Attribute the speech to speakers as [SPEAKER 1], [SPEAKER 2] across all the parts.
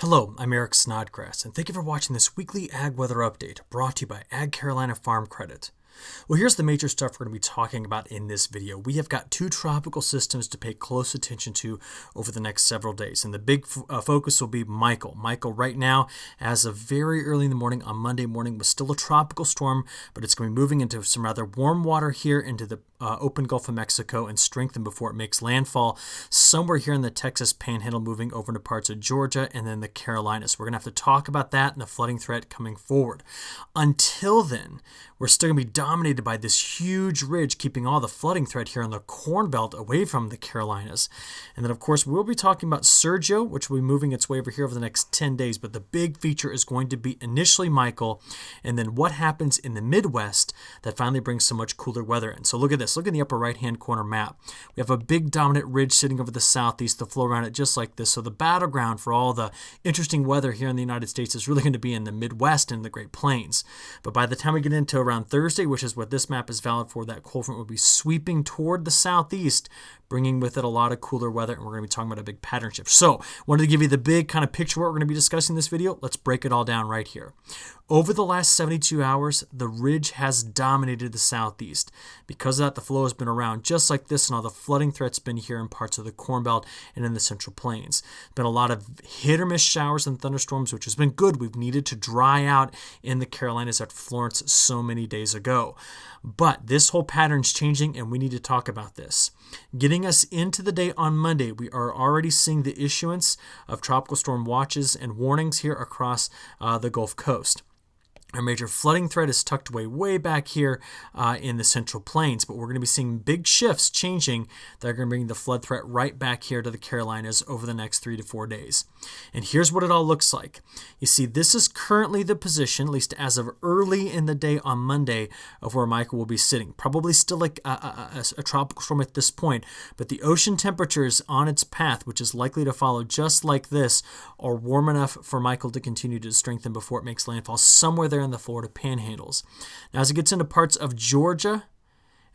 [SPEAKER 1] Hello, I'm Eric Snodgrass, and thank you for watching this weekly Ag Weather Update brought to you by AgCarolina Farm Credit. Well, here's the major stuff we're going to be talking about in this video. We have got two tropical systems to pay close attention to over the next several days, and the big focus will be Michael. Michael right now, as of very early in the morning on Monday morning, was still a tropical storm, but it's going to be moving into some rather warm water here into the open Gulf of Mexico and strengthen before it makes landfall somewhere here in the Texas Panhandle, moving over into parts of Georgia and then the Carolinas. We're going to have to talk about that and the flooding threat coming forward. Until then, we're still going to be dominated by this huge ridge, keeping all the flooding threat here on the Corn Belt away from the Carolinas. And then, of course, we'll be talking about Sergio, which will be moving its way over here over the next 10 days. But the big feature is going to be initially Michael, and then what happens in the Midwest that finally brings so much cooler weather in. So look at this. Look in the upper right-hand corner map. We have a big dominant ridge sitting over the southeast, the flow around it just like this. So the battleground for all the interesting weather here in the United States is really going to be in the Midwest and the Great Plains. But by the time we get into around Thursday, which is what this map is valid for, that cold front will be sweeping toward the southeast, bringing with it a lot of cooler weather, and we're going to be talking about a big pattern shift. So, wanted to give you the big kind of picture of what we're going to be discussing in this video. Let's break it all down right here. Over the last 72 hours, the ridge has dominated the southeast. Because of that, the flow has been around just like this, and all the flooding threat's been here in parts of the Corn Belt and in the Central Plains. Been a lot of hit or miss showers and thunderstorms, which has been good. We've needed to dry out in the Carolinas after Florence so many days ago. But this whole pattern's changing, and we need to talk about this. Getting us into the day on Monday, we are already seeing the issuance of tropical storm watches and warnings here across the Gulf Coast. Our major flooding threat is tucked away way back here in the Central Plains, but we're going to be seeing big shifts changing that are going to bring the flood threat right back here to the Carolinas over the next 3 to 4 days. And here's what it all looks like. You see, this is currently the position, at least as of early in the day on Monday, of where Michael will be sitting. Probably still like a tropical storm at this point, but the ocean temperatures on its path, which is likely to follow just like this, are warm enough for Michael to continue to strengthen before it makes landfall somewhere there in the Florida panhandles. Now, as it gets into parts of Georgia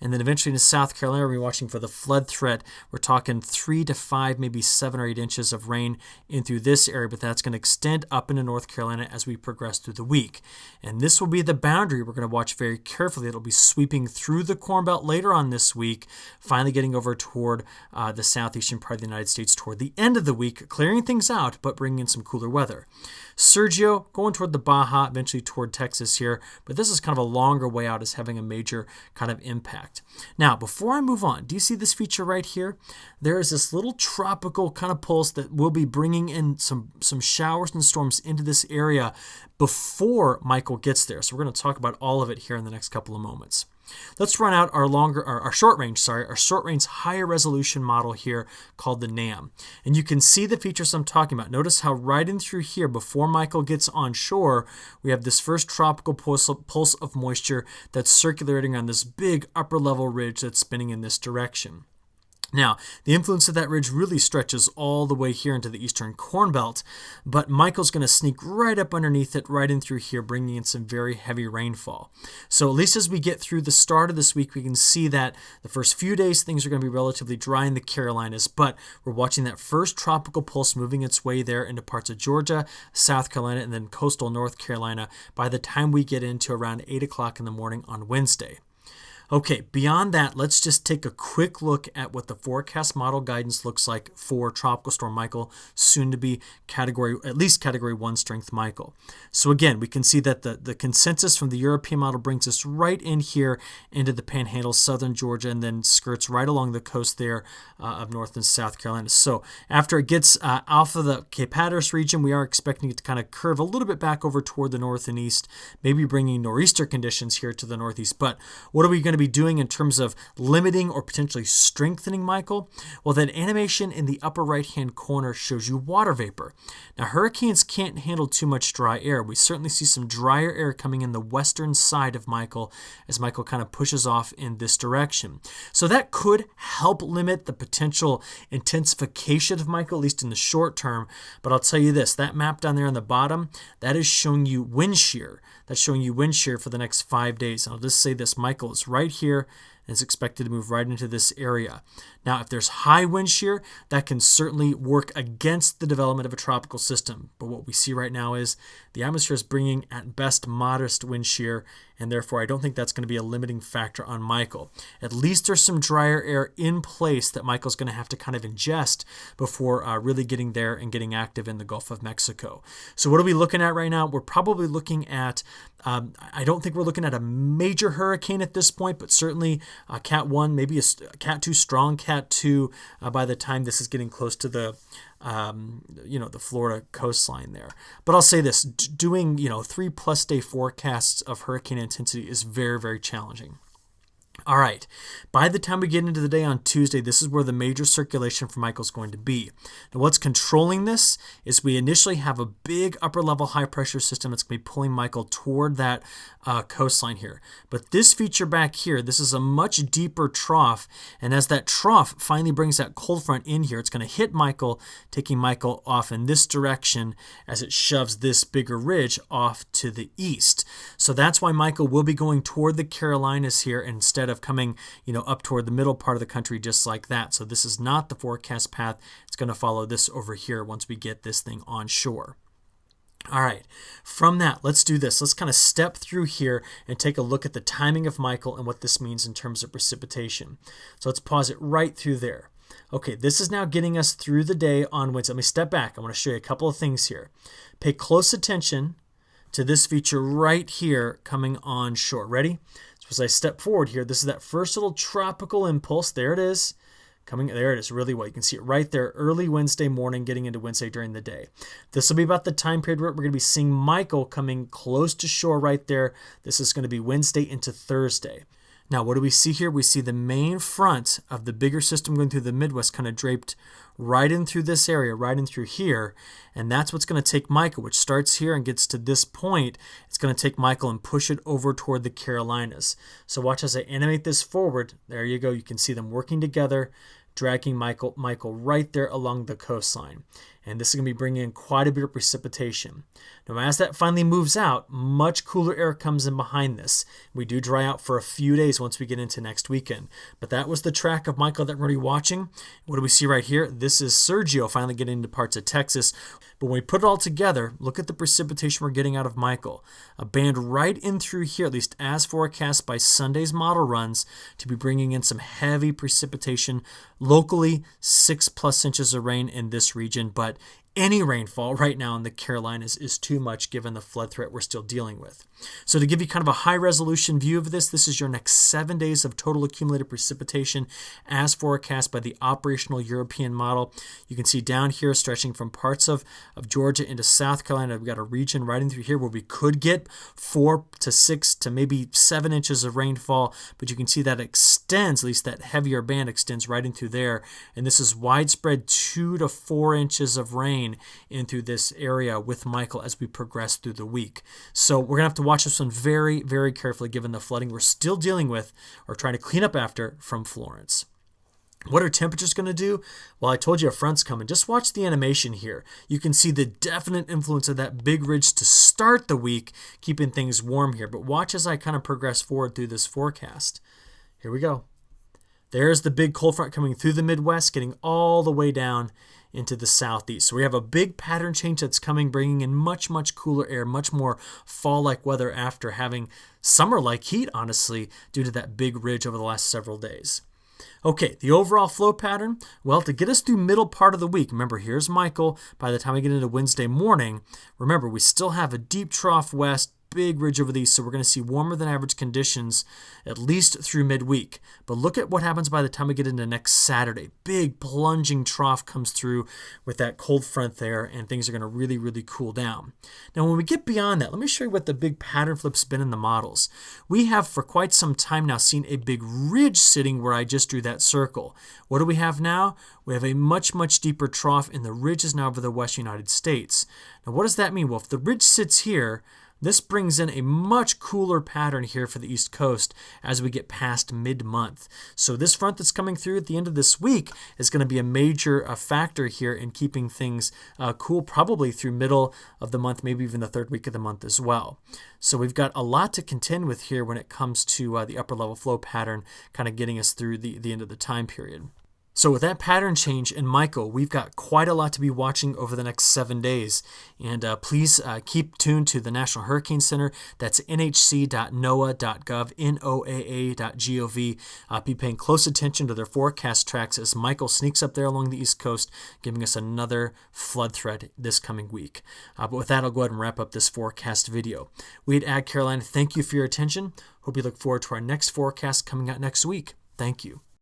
[SPEAKER 1] and then eventually into South Carolina, we're watching for the flood threat. We're talking 3 to 5, maybe 7 or 8 inches of rain in through this area, but that's going to extend up into North Carolina as we progress through the week. And this will be the boundary we're going to watch very carefully. It'll be sweeping through the Corn Belt later on this week, finally getting over toward the southeastern part of the United States toward the end of the week, clearing things out, but bringing in some cooler weather. Sergio going toward the Baja, eventually toward Texas here, but this is kind of a longer way out as having a major kind of impact. Now, before I move on, do you see this feature right here? There is this little tropical kind of pulse that will be bringing in some showers and storms into this area before Michael gets there. So we're going to talk about all of it here in the next couple of moments. Let's run out our short range higher resolution model here called the NAM. And you can see the features I'm talking about. Notice how right in through here, before Michael gets on shore, we have this first tropical pulse of moisture that's circulating on this big upper level ridge that's spinning in this direction. Now, the influence of that ridge really stretches all the way here into the eastern Corn Belt, but Michael's going to sneak right up underneath it, right in through here, bringing in some very heavy rainfall. So at least as we get through the start of this week, we can see that the first few days, things are going to be relatively dry in the Carolinas, but we're watching that first tropical pulse moving its way there into parts of Georgia, South Carolina, and then coastal North Carolina by the time we get into around 8 o'clock in the morning on Wednesday. Okay, beyond that, let's just take a quick look at what the forecast model guidance looks like for Tropical Storm Michael, soon to be at least Category 1 strength Michael. So again, we can see that the consensus from the European model brings us right in here into the Panhandle, southern Georgia, and then skirts right along the coast there of North and South Carolina. So after it gets off of the Cape Hatteras region, we are expecting it to kind of curve a little bit back over toward the north and east, maybe bringing nor'easter conditions here to the northeast. But what are we going to be doing in terms of limiting or potentially strengthening Michael? Well, that animation in the upper right-hand corner shows you water vapor. Now, hurricanes can't handle too much dry air. We certainly see some drier air coming in the western side of Michael as Michael kind of pushes off in this direction. So that could help limit the potential intensification of Michael, at least in the short term. But I'll tell you this, that map down there on the bottom, that is showing you wind shear. That's showing you wind shear for the next 5 days. And I'll just say this, Michael is right here. and it's expected to move right into this area. Now, if there's high wind shear, that can certainly work against the development of a tropical system. But what we see right now is the atmosphere is bringing at best modest wind shear, and therefore I don't think that's going to be a limiting factor on Michael. At least there's some drier air in place that Michael's going to have to kind of ingest before really getting there and getting active in the Gulf of Mexico. So what are we looking at right now? We're probably looking at, I don't think we're looking at a major hurricane at this point, but certainly Cat 1, maybe a Cat 2, strong Cat 2 by the time this is getting close to the the Florida coastline there. But I'll say this, doing 3+ day forecasts of hurricane intensity is very, very challenging. All right, by the time we get into the day on Tuesday, this is where the major circulation for Michael is going to be. Now, what's controlling this is we initially have a big upper-level high-pressure system that's going to be pulling Michael toward that coastline here. But this feature back here, this is a much deeper trough, and as that trough finally brings that cold front in here, it's going to hit Michael, taking Michael off in this direction as it shoves this bigger ridge off to the east. So that's why Michael will be going toward the Carolinas here instead of coming, up toward the middle part of the country just like that. So this is not the forecast path. It's going to follow this over here once we get this thing on shore. All right, from that, let's do this. Let's kind of step through here and take a look at the timing of Michael and what this means in terms of precipitation. So let's pause it right through there. Okay, this is now getting us through the day on Wednesday. Let me step back. I want to show you a couple of things here. Pay close attention to this feature right here coming on shore. Ready? So as I step forward here, this is that first little tropical impulse. There it is. There it is, really well. You can see it right there, early Wednesday morning, getting into Wednesday during the day. This will be about the time period where we're going to be seeing Michael coming close to shore right there. This is going to be Wednesday into Thursday. Now, what do we see here? We see the main front of the bigger system going through the Midwest kind of draped right in through this area, right in through here. And that's what's going to take Michael, which starts here and gets to this point. It's going to take Michael and push it over toward the Carolinas. So watch as I animate this forward. There you go. You can see them working together, dragging Michael right there along the coastline. And this is going to be bringing in quite a bit of precipitation. Now, as that finally moves out, much cooler air comes in behind this. We do dry out for a few days once we get into next weekend. But that was the track of Michael that we're already watching. What do we see right here? This is Sergio finally getting into parts of Texas. But when we put it all together, look at the precipitation we're getting out of Michael. A band right in through here, at least as forecast by Sunday's model runs, to be bringing in some heavy precipitation. Locally, 6+ inches of rain in this region, but any rainfall right now in the Carolinas is too much given the flood threat we're still dealing with. So to give you kind of a high-resolution view of this is your next 7 days of total accumulated precipitation as forecast by the operational European model. You can see down here stretching from parts of Georgia into South Carolina. We've got a region right in through here where we could get 4 to 6 to maybe 7 inches of rainfall, but you can see that extends, at least that heavier band extends right into there. And this is widespread 2 to 4 inches of rain into this area with Michael as we progress through the week. So we're going to have to watch this one very, very carefully given the flooding we're still dealing with or trying to clean up after from Florence. What are temperatures going to do? Well, I told you a front's coming. Just watch the animation here. You can see the definite influence of that big ridge to start the week, keeping things warm here. But watch as I kind of progress forward through this forecast. Here we go. There's the big cold front coming through the Midwest, getting all the way down into the southeast. So we have a big pattern change that's coming, bringing in much, much cooler air, much more fall-like weather after having summer-like heat, honestly, due to that big ridge over the last several days. Okay, the overall flow pattern, well, to get us through middle part of the week, remember, here's Michael. By the time we get into Wednesday morning, remember, we still have a deep trough west, big ridge over the east, so we're going to see warmer than average conditions at least through midweek. But look at what happens by the time we get into next Saturday. Big plunging trough comes through with that cold front there, and things are going to really, really cool down. Now, when we get beyond that, let me show you what the big pattern flip's been in the models. We have for quite some time now seen a big ridge sitting where I just drew that circle. What do we have now? We have a much, much deeper trough, and the ridge is now over the west United States. Now, what does that mean? Well, if the ridge sits here, This brings in a much cooler pattern here for the East Coast as we get past mid-month. So this front that's coming through at the end of this week is going to be a major factor here in keeping things cool probably through middle of the month, maybe even the third week of the month as well. So we've got a lot to contend with here when it comes to the upper level flow pattern kind of getting us through the end of the time period. So with that pattern change in Michael, we've got quite a lot to be watching over the next 7 days. And please keep tuned to the National Hurricane Center. That's nhc.noaa.gov, NOAA.gov. Be paying close attention to their forecast tracks as Michael sneaks up there along the East Coast, giving us another flood threat this coming week. But with that, I'll go ahead and wrap up this forecast video. We at AgCarolina thank you for your attention. Hope you look forward to our next forecast coming out next week. Thank you.